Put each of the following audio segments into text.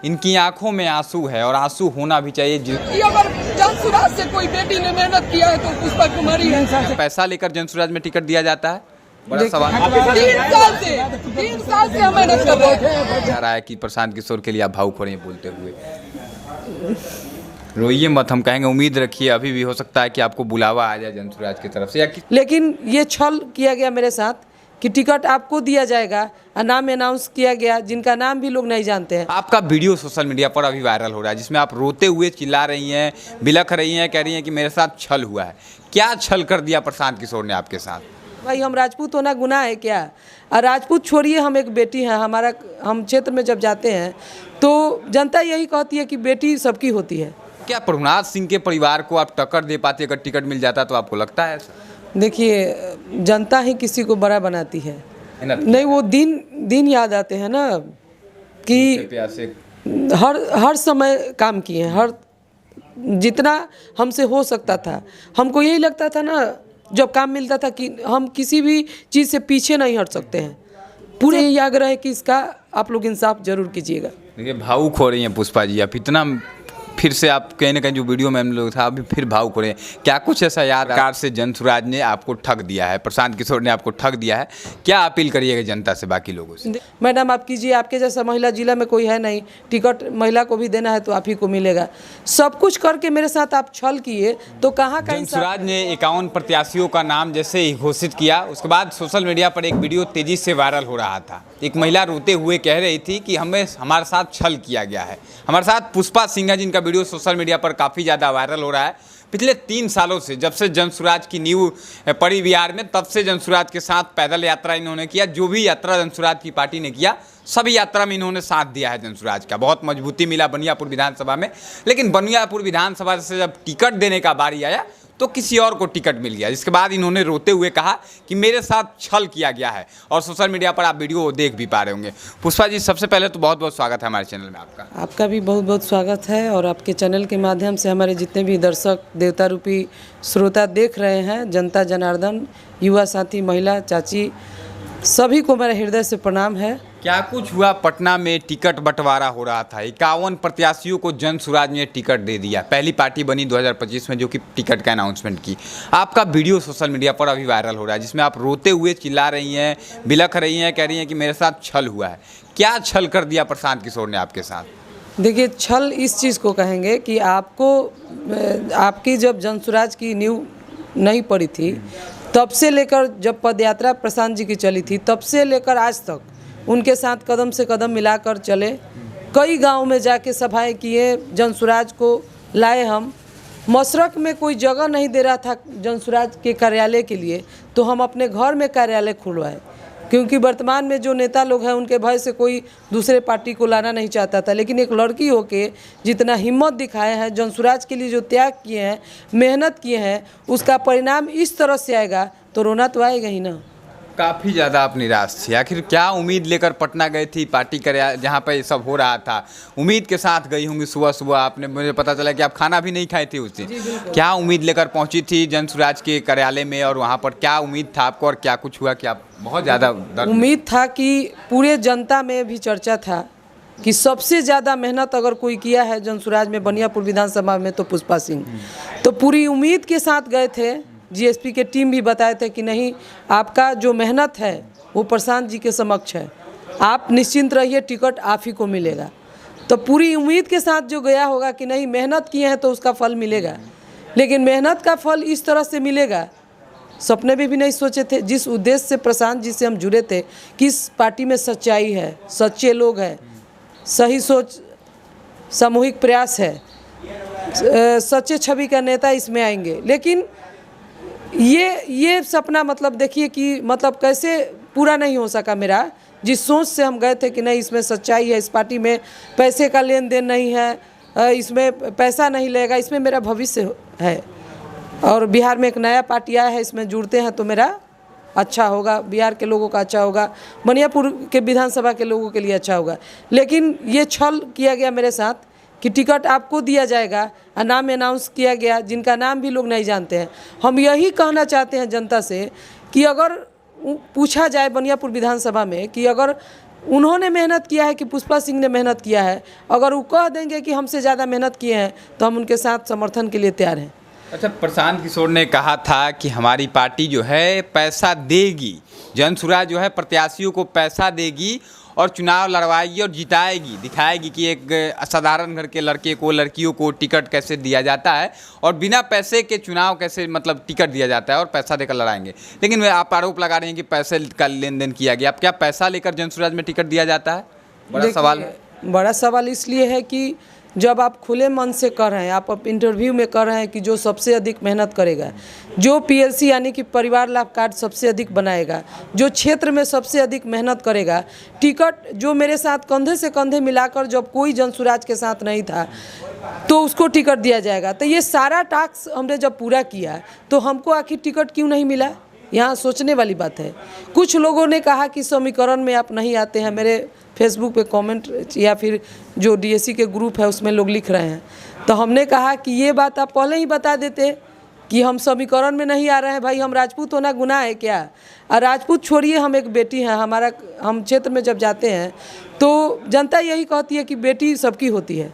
इनकी आंखों में आंसू है और आंसू होना भी चाहिए। अगर जनसुराज से कोई बेटी ने मेहनत किया है तो पुष्पा कुमारी है। पैसा लेकर जनसुराज में टिकट दिया जाता है, बड़ा सवाल। 3 साल से हम मेहनत कर रहे हैं। जा रहा है कि प्रशांत किशोर के लिए आप भावुक हो रहे हैं बोलते हुए। रोइए मत, हम कहेंगे उम्मीद रखिए, अभी भी हो सकता है कि आपको बुलावा आ जाए जनसुराज की तरफ से। लेकिन ये छल किया गया मेरे साथ कि टिकट आपको दिया जाएगा, नाम अनाउंस किया गया जिनका नाम भी लोग नहीं जानते हैं। आपका वीडियो सोशल मीडिया पर अभी वायरल हो रहा है जिसमें आप रोते हुए चिल्ला रही हैं, बिलख रही हैं, कह रही हैं कि मेरे साथ छल हुआ है। क्या छल कर दिया प्रशांत किशोर ने आपके साथ? भाई हम राजपूत होना गुनाह है क्या? और राजपूत छोड़िए, हम एक बेटी हैं। हम क्षेत्र में जब जाते हैं तो जनता यही कहती है कि बेटी सबकी होती है। क्या प्रभुनाथ सिंह के परिवार को आप टक्कर दे पाते अगर टिकट मिल जाता तो आपको लगता है ऐसा? देखिए, जनता ही किसी को बड़ा बनाती है। नहीं, वो दिन याद आते हैं ना कि हर समय काम किए हैं, हर जितना हमसे हो सकता था। हमको यही लगता था ना जब काम मिलता था कि हम किसी भी चीज़ से पीछे नहीं हट सकते हैं। पूरे यही आग्रह है कि इसका आप लोग इंसाफ जरूर कीजिएगा। देखिए भावुक हो रही हैं पुष्पा जी, आप इतना फिर से आप कहीं ना कहीं जो वीडियो में हम लोग था अभी फिर भावुक हो रहे हैं। क्या कुछ ऐसा याद कार से जनसुराज ने आपको ठग दिया है, प्रशांत किशोर ने आपको ठग दिया है? क्या अपील करिएगा जनता से, बाकी लोगों से? मैडम आप कीजिए, आपके जैसा महिला जिला में कोई है नहीं। टिकट महिला को भी देना है तो आप ही को मिलेगा। सब कुछ करके मेरे साथ आप छल किए तो कहाँ का? जनसुराज ने 51 प्रत्याशियों का नाम जैसे ही घोषित किया उसके बाद सोशल मीडिया पर एक वीडियो तेजी से वायरल हो रहा था। एक महिला रोते हुए कह रही थी कि हमारे साथ छल किया गया है। हमारे साथ पुष्पा सिंह है जिनका वीडियो सोशल मीडिया पर काफ़ी ज़्यादा वायरल हो रहा है। पिछले 3 सालों से जब से जनसुराज की नींव पड़ी बिहार में तब से जनसुराज के साथ पैदल यात्रा इन्होंने किया। जो भी यात्रा जनसुराज की पार्टी ने किया सभी यात्रा में इन्होंने साथ दिया है जनसुराज का। बहुत मजबूती मिला बनियापुर विधानसभा में, लेकिन बनियापुर विधानसभा से जब टिकट देने का बारी आया तो किसी और को टिकट मिल गया, जिसके बाद इन्होंने रोते हुए कहा कि मेरे साथ छल किया गया है। और सोशल मीडिया पर आप वीडियो देख भी पा रहे होंगे। पुष्पा जी, सबसे पहले तो बहुत बहुत स्वागत है हमारे चैनल में आपका। आपका भी बहुत बहुत स्वागत है। और आपके चैनल के माध्यम से हमारे जितने भी दर्शक देवता रूपी श्रोता देख रहे हैं, जनता जनार्दन, युवा साथी, महिला चाची, सभी को मेरा हृदय से प्रणाम है। क्या कुछ हुआ? पटना में टिकट बंटवारा हो रहा था, 51 प्रत्याशियों को जनसुराज ने टिकट दे दिया। पहली पार्टी बनी 2025 में जो कि टिकट का अनाउंसमेंट की। आपका वीडियो सोशल मीडिया पर अभी वायरल हो रहा है जिसमें आप रोते हुए चिल्ला रही हैं, बिलख रही हैं, कह रही हैं कि मेरे साथ छल हुआ है। क्या छल कर दिया प्रशांत किशोर ने आपके साथ? देखिए, छल इस चीज़ को कहेंगे कि आपकी जब जनसुराज की नींव नहीं पड़ी थी तब से लेकर जब पदयात्रा प्रशांत जी की चली थी तब से लेकर आज तक उनके साथ कदम से कदम मिलाकर चले। कई गांव में जाके सभाएं किए, जनसुराज को लाए। हम मशरक में कोई जगह नहीं दे रहा था जनसुराज के कार्यालय के लिए, तो हम अपने घर में कार्यालय खुलवाए, क्योंकि वर्तमान में जो नेता लोग हैं उनके भय से कोई दूसरे पार्टी को लाना नहीं चाहता था। लेकिन एक लड़की होके जितना हिम्मत दिखाए हैं, जनसुराज के लिए जो त्याग किए हैं, मेहनत किए हैं, उसका परिणाम इस तरह से आएगा तो रोना तो आएगा ही ना। काफ़ी ज़्यादा आप निराश थी। आखिर क्या उम्मीद लेकर पटना गई थी पार्टी कार्यालय जहाँ पर सब हो रहा था? उम्मीद के साथ गई होंगी। सुबह सुबह आपने, मुझे पता चला कि आप खाना भी नहीं खाई थी उस दिन। क्या उम्मीद लेकर पहुँची थी जनसुराज के कार्यालय में और वहाँ पर क्या उम्मीद था आपको और क्या कुछ हुआ? कि आप बहुत ज़्यादा उम्मीद था कि पूरे जनता में भी चर्चा था कि सबसे ज़्यादा मेहनत अगर कोई किया है जनसुराज में बनियापुर विधानसभा में तो पुष्पा सिंह। तो पूरी उम्मीद के साथ गए थे। जीएसपी के टीम भी बताए थे कि नहीं, आपका जो मेहनत है वो प्रशांत जी के समक्ष है, आप निश्चिंत रहिए, टिकट आप ही को मिलेगा। तो पूरी उम्मीद के साथ जो गया होगा कि नहीं, मेहनत किए हैं तो उसका फल मिलेगा। लेकिन मेहनत का फल इस तरह से मिलेगा सपने में भी नहीं सोचे थे। जिस उद्देश्य से प्रशांत जी से हम जुड़े थे कि इस पार्टी में सच्चाई है, सच्चे लोग हैं, सही सोच, सामूहिक प्रयास है, सच्चे छवि का नेता इसमें आएंगे। लेकिन ये सपना मतलब देखिए कि मतलब कैसे पूरा नहीं हो सका मेरा। जिस सोच से हम गए थे कि नहीं, इसमें सच्चाई है, इस पार्टी में पैसे का लेन देन नहीं है, इसमें पैसा नहीं लगेगा, इसमें मेरा भविष्य है। और बिहार में एक नया पार्टी आया है, इसमें जुड़ते हैं तो मेरा अच्छा होगा, बिहार के लोगों का अच्छा होगा, बनियापुर के विधानसभा के लोगों के लिए अच्छा होगा। लेकिन ये छल किया गया मेरे साथ कि टिकट आपको दिया जाएगा, नाम अनाउंस किया गया जिनका नाम भी लोग नहीं जानते हैं। हम यही कहना चाहते हैं जनता से कि अगर पूछा जाए बनियापुर विधानसभा में कि अगर उन्होंने मेहनत किया है कि पुष्पा सिंह ने मेहनत किया है। अगर वो कह देंगे कि हमसे ज़्यादा मेहनत किए हैं तो हम उनके साथ समर्थन के लिए तैयार हैं। अच्छा, प्रशांत किशोर ने कहा था कि हमारी पार्टी जो है पैसा देगी, जनसुराज जो है प्रत्याशियों को पैसा देगी और चुनाव लड़वाएगी और जिताएगी, दिखाएगी कि एक असाधारण घर के लड़के को, लड़कियों को टिकट कैसे दिया जाता है और बिना पैसे के चुनाव कैसे मतलब टिकट दिया जाता है और पैसा देकर लड़ाएंगे। लेकिन वे आप आरोप लगा रहे हैं कि पैसे का लेन देन किया गया। अब क्या पैसा लेकर जनसुराज में टिकट दिया जाता है? बड़ा सवाल है। बड़ा सवाल इसलिए है कि जब आप खुले मन से कर रहे हैं, आप इंटरव्यू में कर रहे हैं कि जो सबसे अधिक मेहनत करेगा, जो पीएलसी यानी कि परिवार लाभ कार्ड सबसे अधिक बनाएगा, जो क्षेत्र में सबसे अधिक मेहनत करेगा, टिकट जो मेरे साथ कंधे से कंधे मिलाकर जब कोई जनसुराज के साथ नहीं था तो उसको टिकट दिया जाएगा। तो ये सारा टास्क हमने जब पूरा किया तो हमको आखिर टिकट क्यों नहीं मिला? यहाँ सोचने वाली बात है। कुछ लोगों ने कहा कि समीकरण में आप नहीं आते हैं। मेरे फेसबुक पे कमेंट या फिर जो डीएससी के ग्रुप है उसमें लोग लिख रहे हैं, तो हमने कहा कि ये बात आप पहले ही बता देते कि हम समीकरण में नहीं आ रहे हैं। भाई, हम राजपूत होना गुनाह है क्या? और राजपूत छोड़िए, हम एक बेटी हैं। हम क्षेत्र में जब जाते हैं तो जनता यही कहती है कि बेटी सबकी होती है,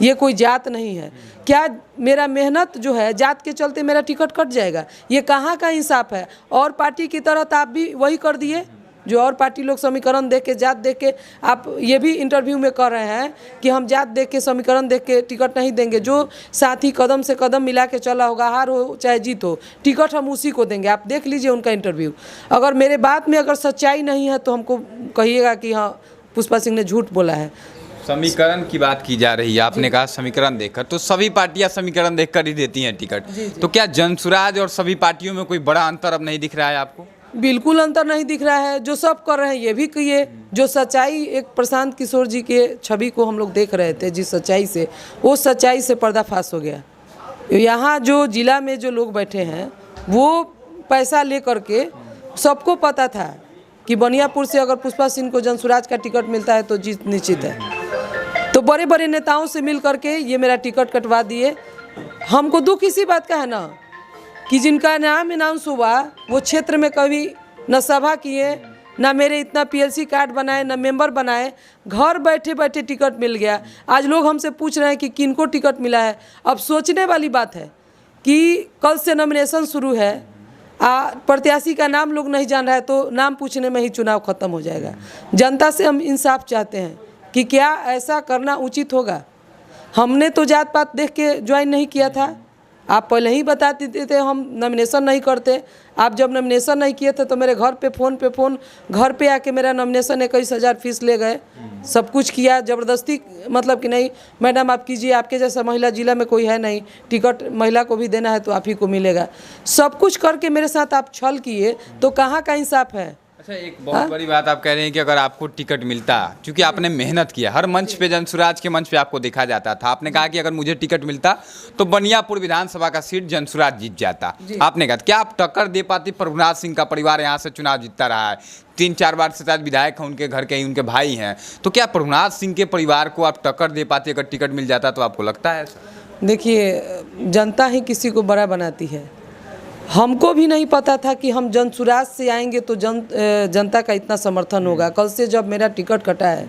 ये कोई जात नहीं है। क्या मेरा मेहनत जो है जात के चलते मेरा टिकट कट जाएगा? ये कहाँ का इंसाफ है? और पार्टी की तरह तो आप भी वही कर दिए जो और पार्टी लोग समीकरण देख के, जात देख के। आप ये भी इंटरव्यू में कर रहे हैं कि हम जात देख के, समीकरण देख के टिकट नहीं देंगे। जो साथी कदम से कदम मिला के चला होगा, हार हो चाहे जीत हो, टिकट हम उसी को देंगे। आप देख लीजिए उनका इंटरव्यू। अगर मेरे बात में अगर सच्चाई नहीं है तो हमको कहिएगा कि हाँ, पुष्पा सिंह ने झूठ बोला है। समीकरण की बात की जा रही है, आपने कहा समीकरण देखकर, तो सभी पार्टियां समीकरण देखकर ही देती हैं टिकट। तो क्या जनसुराज और सभी पार्टियों में कोई बड़ा अंतर अब नहीं दिख रहा है आपको? बिल्कुल अंतर नहीं दिख रहा है। जो सब कर रहे हैं ये भी किए। जो सच्चाई एक प्रशांत किशोर जी के छवि को हम लोग देख रहे थे, जिस सच्चाई से, वो सच्चाई से पर्दाफाश हो गया। यहाँ जो जिला में जो लोग बैठे हैं वो पैसा ले करके, सबको पता था कि बनियापुर से अगर पुष्पा सिंह को जनसुराज का टिकट मिलता है तो जीत निश्चित है। तो बड़े बड़े नेताओं से मिल करके ये मेरा टिकट कटवा दिए। हमको दुख इसी बात का है ना कि जिनका नाम अनाउंस हुआ वो क्षेत्र में कभी न सभा किए, ना मेरे इतना पीएलसी कार्ड बनाए, ना मेंबर बनाए, घर बैठे बैठे टिकट मिल गया। आज लोग हमसे पूछ रहे हैं कि किनको टिकट मिला है। अब सोचने वाली बात है कि कल से नॉमिनेशन शुरू है, प्रत्याशी का नाम लोग नहीं जान रहा है तो नाम पूछने में ही चुनाव खत्म हो जाएगा। जनता से हम इंसाफ चाहते हैं कि क्या ऐसा करना उचित होगा? हमने तो जात पात देख के ज्वाइन नहीं किया था। आप पहले ही बता देते थे हम नॉमिनेशन नहीं करते। आप जब नॉमिनेशन नहीं किए थे तो मेरे घर पे फ़ोन घर पे आके मेरा नॉमिनेशन 21,000 फीस ले गए। सब कुछ किया ज़बरदस्ती, मतलब कि नहीं मैडम आप कीजिए, आपके जैसा महिला जिला में कोई है नहीं, टिकट महिला को भी देना है तो आप ही को मिलेगा। सब कुछ करके मेरे साथ आप छल किए तो कहाँ का इंसाफ है? अच्छा, एक बहुत बड़ी बात आप कह रहे हैं कि अगर आपको टिकट मिलता, क्योंकि आपने मेहनत किया, हर मंच पे, जनसुराज के मंच पे आपको देखा जाता था, आपने कहा कि अगर मुझे टिकट मिलता तो बनियापुर विधानसभा का सीट जनसुराज जीत जाता। आपने कहा क्या आप टक्कर दे पाती? प्रभुनाथ सिंह का परिवार यहाँ से चुनाव जीतता रहा है, 3-4 बार से शायद विधायक हैं, उनके घर के ही उनके भाई हैं, तो क्या प्रभुनाथ सिंह के परिवार को आप टक्कर दे पाती अगर टिकट मिल जाता? तो आपको लगता है? देखिए, जनता ही किसी को बड़ा बनाती है। हमको भी नहीं पता था कि हम जनसुराज से आएंगे तो जनता का इतना समर्थन होगा। कल से जब मेरा टिकट कटा है,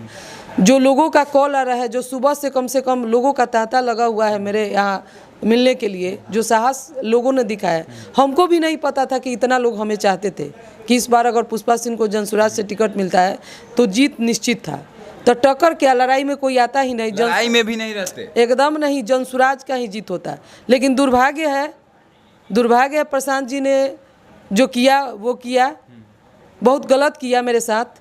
जो लोगों का कॉल आ रहा है, जो सुबह से कम लोगों का तांता लगा हुआ है मेरे यहाँ मिलने के लिए, जो साहस लोगों ने दिखाया, हमको भी नहीं पता था कि इतना लोग हमें चाहते थे कि इस बार अगर पुष्पा सिंह को जनसुराज से टिकट मिलता है तो जीत निश्चित था। तो टक्कर क्या, लड़ाई में कोई आता ही नहीं, लड़ाई में भी नहीं रहते, एकदम नहीं, जनसुराज का ही जीत होता है। लेकिन दुर्भाग्य है प्रशांत जी ने जो किया वो किया, बहुत गलत किया मेरे साथ,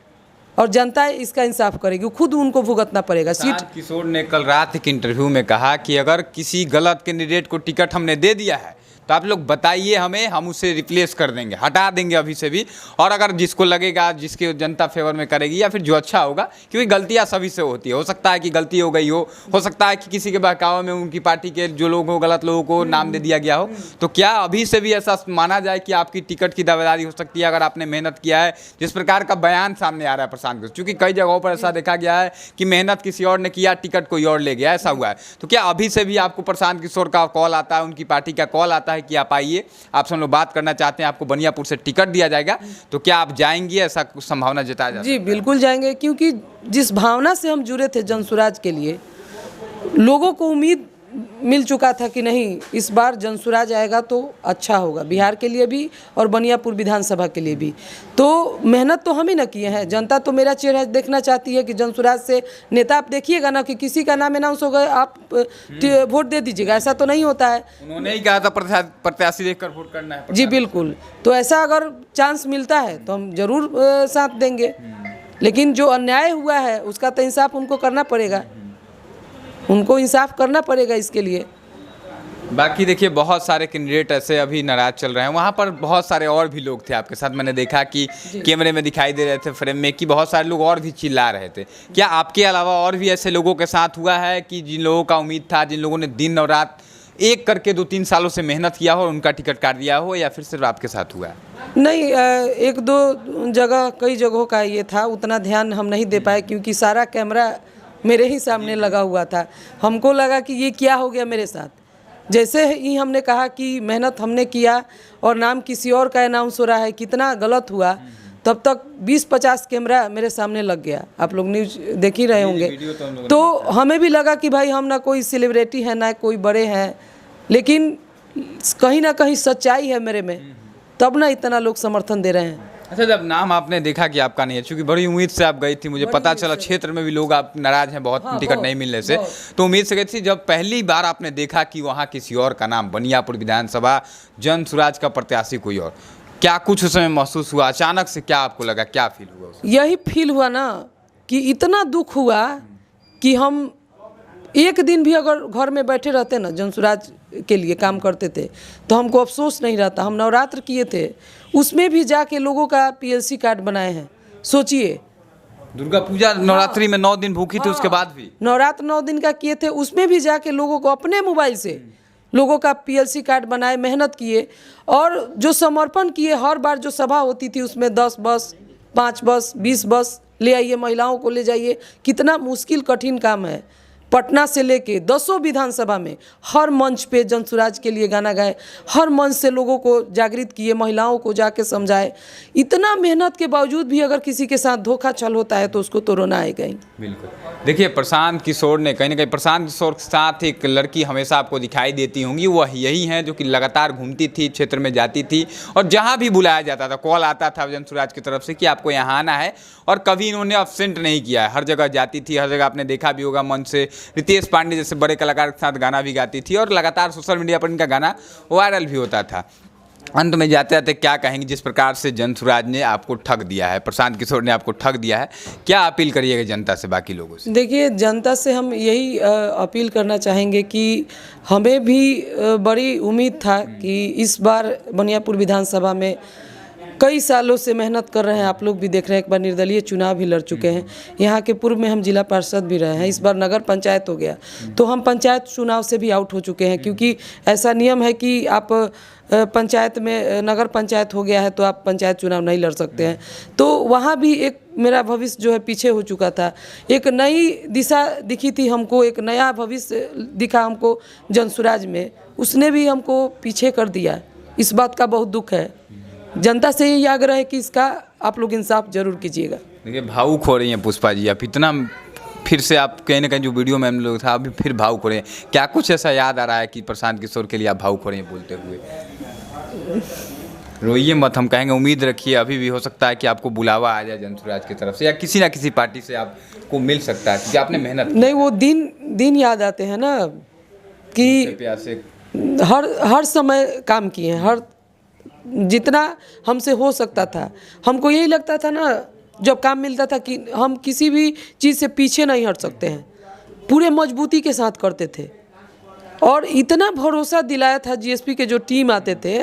और जनता इसका इंसाफ करेगी, खुद उनको भुगतना पड़ेगा। सीट किशोर ने कल रात एक इंटरव्यू में कहा कि अगर किसी गलत कैंडिडेट को टिकट हमने दे दिया है तो आप लोग बताइए हमें, हम उसे रिप्लेस कर देंगे, हटा देंगे अभी से भी। और अगर जिसको लगेगा, जिसके जनता फेवर में करेगी या फिर जो अच्छा होगा, क्योंकि गलतियां सभी से होती है, हो सकता है कि गलती हो गई हो सकता है कि किसी के बहकावे में उनकी पार्टी के जो लोग हो, गलत लोगों को नाम दे दिया गया हो। तो क्या अभी से भी ऐसा माना जाए कि आपकी टिकट की दावेदारी हो सकती है अगर आपने मेहनत किया है? जिस प्रकार का बयान सामने आ रहा है प्रशांत किशोर, क्योंकि कई जगहों पर ऐसा देखा गया है कि मेहनत किसी और ने किया, टिकट कोई और ले गया, ऐसा हुआ है। तो क्या अभी से भी आपको प्रशांत किशोर का कॉल आता है, उनकी पार्टी का कॉल आता है है कि आप आइए, आपसे हम लोग बात करना चाहते हैं, आपको बनियापुर से टिकट दिया जाएगा, तो क्या आप जाएंगे? ऐसा कुछ संभावना जताया जाता जी बिल्कुल जाएंगे, क्योंकि जिस भावना से हम जुड़े थे जनसुराज के लिए, लोगों को उम्मीद मिल चुका था कि नहीं इस बार जनसुराज आएगा तो अच्छा होगा, बिहार के लिए भी और बनियापुर विधानसभा के लिए भी। तो मेहनत तो हम ही ना किए हैं, जनता तो मेरा चेहरा देखना चाहती है कि जनसुराज से नेता आप देखिएगा ना कि किसी का नाम अनाउंस हो गया आप वोट दे दीजिएगा, ऐसा तो नहीं होता है। उन्होंने ही कहा था प्रत्याशी देखकर वोट करना है। जी बिल्कुल, तो ऐसा अगर चांस मिलता है तो हम जरूर साथ देंगे, लेकिन जो अन्याय हुआ है उसका तो इंसाफ उनको करना पड़ेगा, उनको इंसाफ करना पड़ेगा इसके लिए। बाकी देखिए बहुत सारे कैंडिडेट ऐसे अभी नाराज चल रहे हैं, वहाँ पर बहुत सारे और भी लोग थे आपके साथ, मैंने देखा कि कैमरे में दिखाई दे रहे थे फ्रेम में कि बहुत सारे लोग और भी चिल्ला रहे थे। क्या आपके अलावा और भी ऐसे लोगों के साथ हुआ है कि जिन लोगों का उम्मीद था, जिन लोगों ने दिन और रात एक करके 2-3 सालों से मेहनत किया हो और उनका टिकट काट दिया हो, या फिर सिर्फ आपके साथ हुआ है? नहीं, एक दो जगह कई जगहों का ये था, उतना ध्यान हम नहीं दे पाए क्योंकि सारा कैमरा मेरे ही सामने लगा हुआ था। हमको लगा कि ये क्या हो गया मेरे साथ, जैसे ही हमने कहा कि मेहनत हमने किया और नाम किसी और का अनाउंस हो रहा है, कितना गलत हुआ, तब तक 20-50 कैमरा मेरे सामने लग गया। आप लोग न्यूज़ देख ही रहे होंगे। तो हमें भी लगा कि भाई हम ना कोई सेलिब्रिटी है ना कोई बड़े हैं, लेकिन कहीं ना कहीं सच्चाई है मेरे में, तब ना इतना लोग समर्थन दे रहे हैं। अच्छा, जब नाम आपने देखा कि आपका नहीं है, चूंकि बड़ी उम्मीद से आप गई थी, मुझे पता चला क्षेत्र में भी लोग आप नाराज हैं बहुत, टिकट नहीं मिलने से, तो उम्मीद से गई थी। जब पहली बार आपने देखा कि वहाँ किसी और का नाम, बनियापुर विधानसभा जनसुराज का प्रत्याशी कोई और, क्या कुछ उस समय महसूस हुआ? अचानक से क्या आपको लगा, क्या फील हुआ? यही फील हुआ ना कि इतना दुख हुआ कि हम एक दिन भी अगर घर में बैठे रहते ना, जनसुराज के लिए काम करते थे, तो हमको अफसोस नहीं रहता। हम नवरात्र किए थे, उसमें भी जाके लोगों का पीएलसी कार्ड बनाए हैं। सोचिए, दुर्गा पूजा नवरात्रि में 9 दिन भूखी थी, उसके बाद भी नवरात्र 9 दिन का किए थे, उसमें भी जाके लोगों को अपने मोबाइल से लोगों का पीएलसी कार्ड बनाए, मेहनत किए और जो समर्पण किए। हर बार जो सभा होती थी उसमें 10 बस, 5 बस, 20 बस ले आइए, महिलाओं को ले जाइए। कितना मुश्किल कठिन काम है। पटना से लेके 10 विधानसभा में हर मंच पे जनसुराज के लिए गाना गाए, हर मंच से लोगों को जागृत किए, महिलाओं को जाके समझाए। इतना मेहनत के बावजूद भी अगर किसी के साथ धोखा छल होता है तो उसको तो रोना आएगा ही। बिल्कुल। देखिए प्रशांत किशोर ने कहीं ना कहीं, प्रशांत किशोर के साथ एक लड़की हमेशा आपको दिखाई देती होंगी, वह यही हैं जो कि लगातार घूमती थी, क्षेत्र में जाती थी और जहाँ भी बुलाया जाता था, कॉल आता था जनसुराज की तरफ से कि आपको यहाँ आना है, और कभी इन्होंने अब्सेंट नहीं किया है। हर जगह जाती थी, हर जगह आपने देखा भी होगा मंच से रितेश पांडे जैसे बड़े कलाकार के साथ गाना भी गाती थी और लगातार सोशल मीडिया पर इनका गाना वायरल भी होता था। अंत में जाते जाते क्या कहेंगे, जिस प्रकार से जनसुराज ने आपको ठग दिया है, प्रशांत किशोर ने आपको ठग दिया है, क्या अपील करिएगा जनता से, बाकी लोगों से? देखिए, जनता से हम यही अपील करना चाहेंगे कि हमें भी बड़ी उम्मीद था कि इस बार बनियापुर विधानसभा में कई सालों से मेहनत कर रहे हैं, आप लोग भी देख रहे हैं, एक बार निर्दलीय चुनाव भी लड़ चुके हैं, यहाँ के पूर्व में हम जिला पार्षद भी रहे हैं, इस बार नगर पंचायत हो गया, तो हम पंचायत चुनाव से भी आउट हो चुके हैं, क्योंकि ऐसा नियम है कि आप पंचायत में, नगर पंचायत हो गया है तो आप पंचायत चुनाव नहीं लड़ सकते हैं। तो वहाँ भी एक मेरा भविष्य जो है पीछे हो चुका था, एक नई दिशा दिखी थी हमको, एक नया भविष्य दिखा हमको जनसुराज में, उसने भी हमको पीछे कर दिया। इस बात का बहुत दुख है। जनता से यही आग्रह है कि इसका आप लोग इंसाफ जरूर कीजिएगा। देखिए भावुक हो रही हैं पुष्पा जी, आप इतना फिर से आप कहीं ना कहीं जो वीडियो में हम लोग था अभी फिर भावुक हो रहे हैं, क्या कुछ ऐसा याद आ रहा है कि प्रशांत किशोर के लिए आप भावुक हो रहे हैं बोलते हुए? रोइए मत, हम कहेंगे उम्मीद रखिए, अभी भी हो सकता है कि आपको बुलावा आ जाए जनसुराज की तरफ से या किसी ना किसी पार्टी से आपको मिल सकता है, क्योंकि आपने मेहनत नहीं, वो दिन याद आते हैं ना कि हर समय काम किए हैं, हर जितना हमसे हो सकता था। हमको यही लगता था ना जब काम मिलता था कि हम किसी भी चीज़ से पीछे नहीं हट सकते हैं, पूरे मजबूती के साथ करते थे और इतना भरोसा दिलाया था जीएसपी के जो टीम आते थे।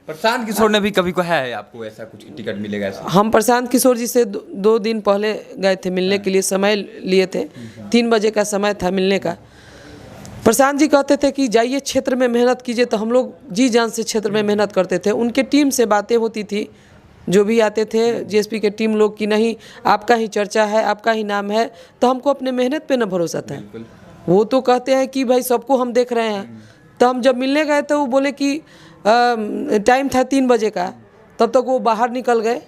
प्रशांत किशोर ने भी कभी कहा है आपको ऐसा कुछ टिकट मिलेगा ऐसा? हम प्रशांत किशोर जी से 2 दिन पहले गए थे मिलने के लिए, समय लिए थे, 3 बजे का समय था मिलने का। प्रशांत जी कहते थे कि जाइए क्षेत्र में मेहनत कीजिए, तो हम लोग जी जान से क्षेत्र में मेहनत करते थे। उनके टीम से बातें होती थी, जो भी आते थे जीएसपी के टीम लोग, कि नहीं आपका ही चर्चा है, आपका ही नाम है, तो हमको अपने मेहनत पे न भरोसा था। वो तो कहते हैं कि भाई सबको हम देख रहे हैं। तो हम जब मिलने गए तो वो बोले कि टाइम था 3 बजे का, तब तक वो बाहर निकल गए।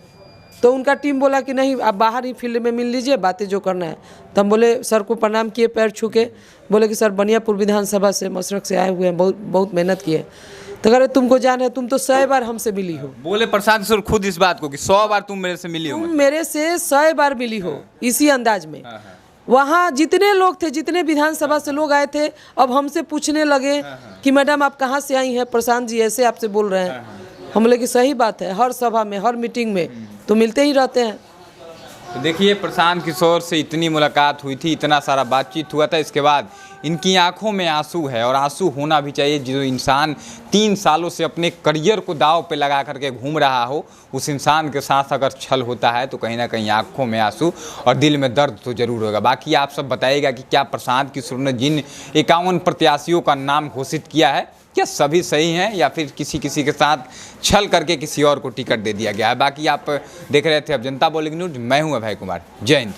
तो उनका टीम बोला कि नहीं, आप बाहर ही फील्ड में मिल लीजिए, बातें जो करना है। तो हम बोले, सर को प्रणाम किए, पैर छू के बोले कि सर बनियापुर विधानसभा से मशरक से आए हुए हैं, बहुत मेहनत किए। तो कह रहे तुमको जान है, तुम तो 100 बार हमसे मिली हो। बोले प्रशांत किशोर खुद इस बात को कि 100 बार तुम मेरे से मिली हो, तुम मेरे से 100 बार मिली हो, इसी अंदाज में। वहाँ जितने लोग थे, जितने विधानसभा से लोग आए थे, अब हमसे पूछने लगे कि मैडम आप कहाँ से आई हैं, प्रशांत जी ऐसे आपसे बोल रहे हैं। हम बोले कि सही बात है, हर सभा में, हर मीटिंग में तो मिलते ही रहते हैं। तो देखिए, प्रशांत किशोर से इतनी मुलाकात हुई थी, इतना सारा बातचीत हुआ था, इसके बाद इनकी आंखों में आंसू है, और आंसू होना भी चाहिए। जो इंसान 3 सालों से अपने करियर को दांव पे लगा करके घूम रहा हो, उस इंसान के साथ अगर छल होता है तो कहीं ना कहीं आंखों में आंसू और दिल में दर्द तो जरूर होगा। बाकी आप सब बताइएगा कि क्या प्रशांत किशोर ने जिन 51 प्रत्याशियों का नाम घोषित किया है, क्या सभी सही हैं, या फिर किसी के साथ छल करके किसी और को टिकट दे दिया गया है। बाकी आप देख रहे थे अब जनता बोलेगी न्यूज़, मैं हूं अभय कुमार। जय हिंद।